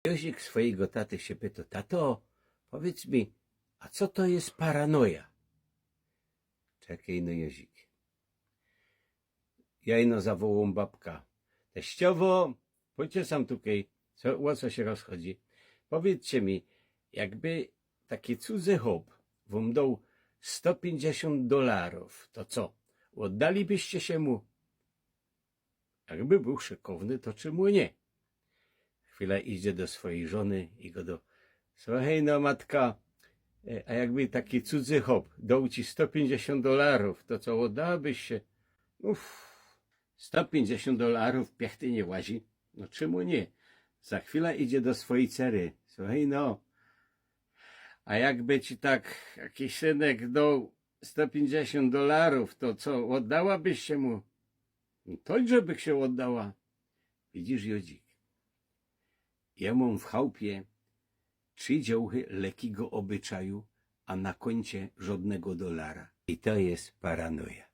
Józik swojego taty się pyta: tato, powiedz mi, a co to jest paranoja? Czekaj no, Józik. Ja ino zawołam babka: teściowo, pójdźcie sam tutaj, o co się rozchodzi. Powiedzcie mi, jakby taki cudzy chłop wam dał $150, to co, oddalibyście się mu? Jakby był szykowny, to czemu nie? Chwila idzie do swojej żony i go do: słuchaj no, matka, a jakby taki cudzy chłop dał ci $150, to co, oddałabyś się? Uff, $150 piechty nie łazi. No czemu nie? Za chwilę idzie do swojej cery: słuchaj no, a jakby ci tak jakiś synek dał $150, to co, oddałabyś się mu? No to, żeby się oddała. Widzisz, Jódzik, ja mam w chałupie 3 działchy lekkiego obyczaju, a na koncie żadnego dolara. I to jest paranoja.